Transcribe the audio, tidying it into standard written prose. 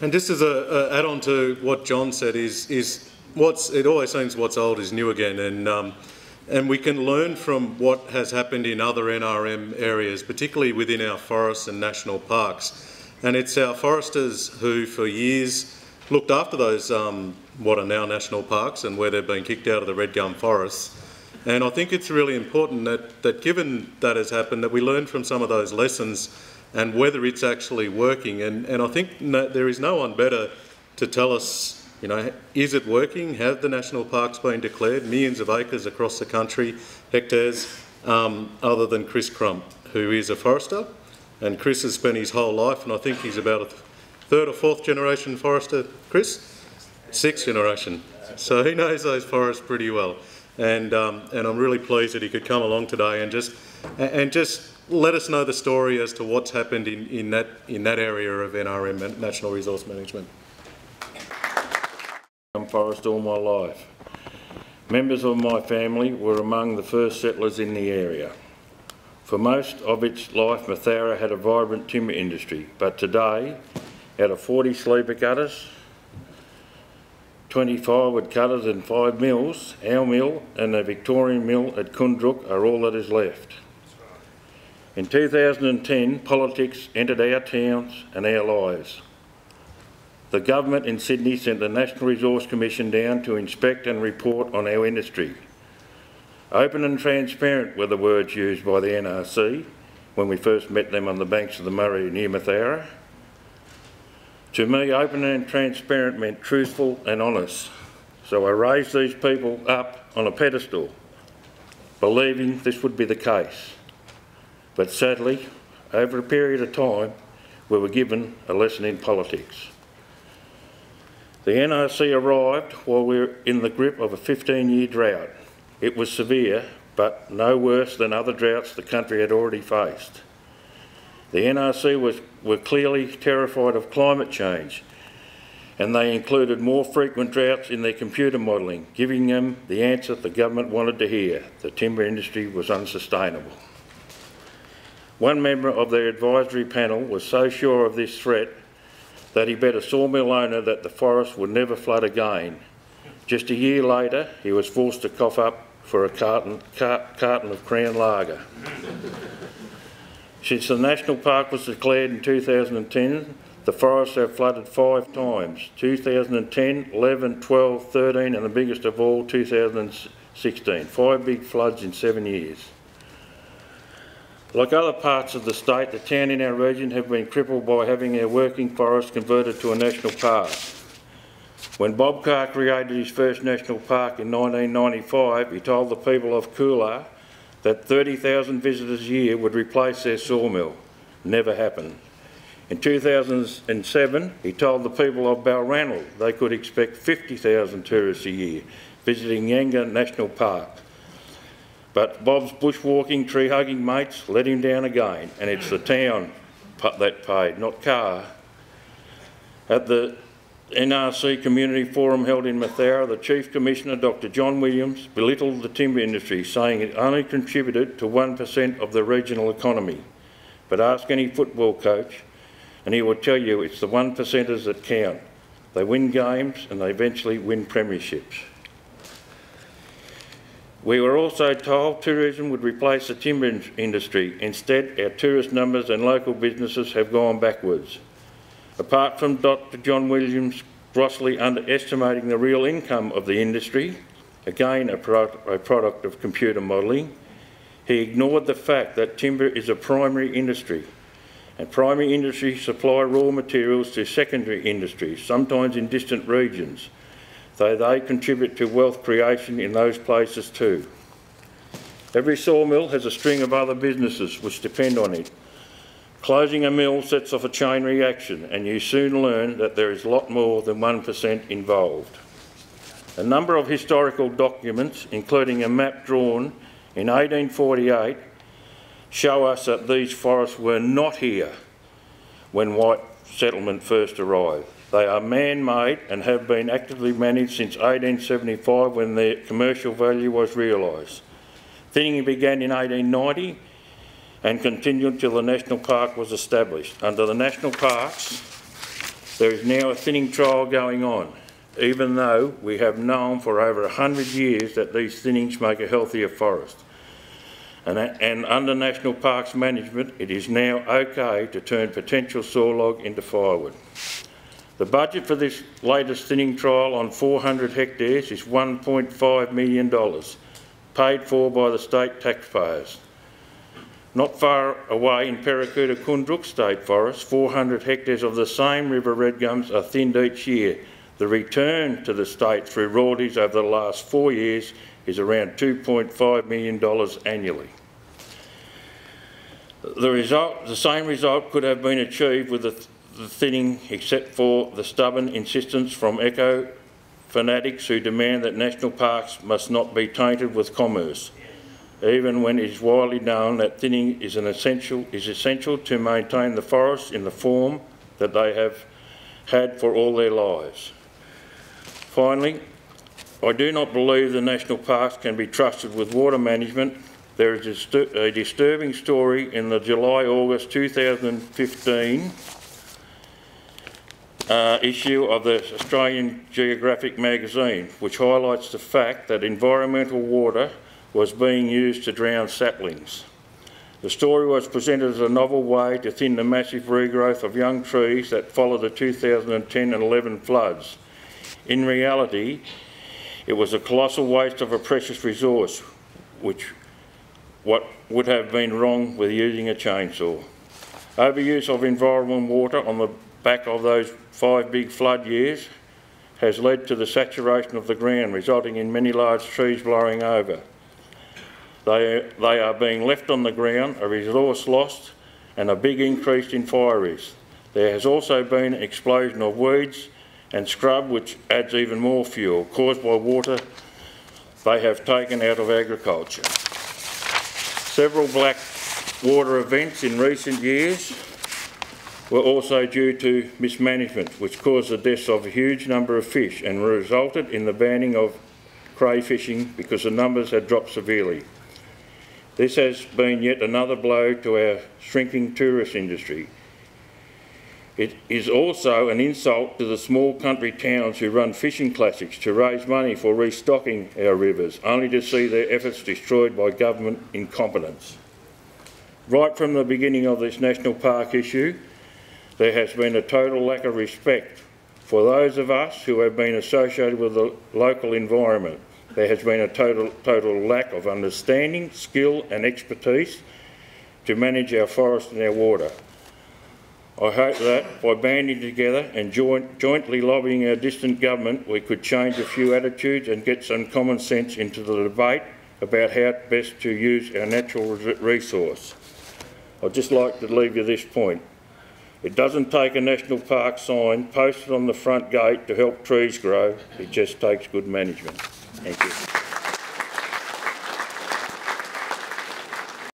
And just as a add-on to what John said, it always seems what's old is new again, and we can learn from what has happened in other NRM areas, particularly within our forests and national parks. And it's our foresters who, for years, looked after those what are now national parks and where they've been kicked out of the red gum forests. And I think it's really important that given that has happened, that we learn from some of those lessons and whether it's actually working. And I think there is no one better to tell us, you know, is it working? Have the national parks been declared? Millions of acres across the country, hectares, other than Chris Crump, who is a forester. And Chris has spent his whole life, and I think he's about a third or fourth generation forester. Chris? Sixth generation. So he knows those forests pretty well. And I'm really pleased that he could come along today and just let us know the story as to what's happened in that area of NRM, National Resource Management. I'm forest all my life. Members of my family were among the first settlers in the area. For most of its life, Mathara had a vibrant timber industry, but today, out of 40 sleeper cutters, 25 wood cutters and 5 mills, our mill and the Victorian mill at Kundruk are all that is left. In 2010, politics entered our towns and our lives. The government in Sydney sent the National Resource Commission down to inspect and report on our industry. Open and transparent were the words used by the NRC when we first met them on the banks of the Murray near Mathara. To me, open and transparent meant truthful and honest. So I raised these people up on a pedestal, believing this would be the case. But sadly, over a period of time, we were given a lesson in politics. The NRC arrived while we were in the grip of a 15-year drought. It was severe, but no worse than other droughts the country had already faced. The NRC were clearly terrified of climate change, and they included more frequent droughts in their computer modelling, giving them the answer the government wanted to hear: the timber industry was unsustainable. One member of their advisory panel was so sure of this threat that he bet a sawmill owner that the forest would never flood again. Just a year later, he was forced to cough up for a carton of Crown Lager. Since the National Park was declared in 2010, the forests have flooded 5 times: 2010, 11, 12, 13 and the biggest of all, 2016. 5 big floods in 7 years. Like other parts of the state, the town in our region have been crippled by having our working forests converted to a national park. When Bob Carr created his first national park in 1995, he told the people of Coolah that 30,000 visitors a year would replace their sawmill. Never happened. In 2007, he told the people of Balranald they could expect 50,000 tourists a year visiting Yanga National Park. But Bob's bushwalking, tree-hugging mates let him down again, and it's the town that paid, not Carr. At the NRC Community Forum held in Mathara, the Chief Commissioner, Dr John Williams, belittled the timber industry, saying it only contributed to 1% of the regional economy. But ask any football coach and he will tell you it's the 1%ers that count. They win games and they eventually win premierships. We were also told tourism would replace the timber industry. Instead, our tourist numbers and local businesses have gone backwards. Apart from Dr John Williams grossly underestimating the real income of the industry, again a product of computer modelling, he ignored the fact that timber is a primary industry, and primary industry supply raw materials to secondary industries, sometimes in distant regions, though they contribute to wealth creation in those places too. Every sawmill has a string of other businesses which depend on it. Closing a mill sets off a chain reaction, and you soon learn that there is a lot more than 1% involved. A number of historical documents, including a map drawn in 1848, show us that these forests were not here when white settlement first arrived. They are man-made and have been actively managed since 1875, when their commercial value was realised. Thinning began in 1890 and continued till the National Park was established. Under the National Parks, There is now a thinning trial going on, even though we have known for over 100 years that these thinnings make a healthier forest. And under National Parks management, it is now okay to turn potential sawlog into firewood. The budget for this latest thinning trial on 400 hectares is $1.5 million, paid for by the state taxpayers. Not far away in Paracuta-Kundruk State Forest, 400 hectares of the same river red gums are thinned each year. The return to the state through royalties over the last 4 years is around $2.5 million annually. The same result could have been achieved with the thinning, except for the stubborn insistence from eco-fanatics who demand that national parks must not be tainted with commerce, even when it is widely known that thinning is essential to maintain the forests in the form that they have had for all their lives. Finally, I do not believe the national parks can be trusted with water management. There is a disturbing story in the July-August 2015 issue of the Australian Geographic magazine, which highlights the fact that environmental water was being used to drown saplings. The story was presented as a novel way to thin the massive regrowth of young trees that followed the 2010 and 11 floods. In reality, it was a colossal waste of a precious resource, what would have been wrong with using a chainsaw. Overuse of environmental water on the back of those 5 big flood years has led to the saturation of the ground, resulting in many large trees blowing over. They are being left on the ground, a resource lost, and a big increase in fire risk. There has also been an explosion of weeds and scrub, which adds even more fuel, caused by water they have taken out of agriculture. Several black water events in recent years were also due to mismanagement, which caused the deaths of a huge number of fish and resulted in the banning of crayfishing because the numbers had dropped severely. This has been yet another blow to our shrinking tourist industry. It is also an insult to the small country towns who run fishing classics to raise money for restocking our rivers, only to see their efforts destroyed by government incompetence. Right from the beginning of this national park issue, there has been a total lack of respect for those of us who have been associated with the local environment. There has been a total lack of understanding, skill and expertise to manage our forest and our water. I hope that by banding together and jointly lobbying our distant government, we could change a few attitudes and get some common sense into the debate about how best to use our natural resource. I'd just like to leave you this point. It doesn't take a national park sign posted on the front gate to help trees grow. It just takes good management. Thank you.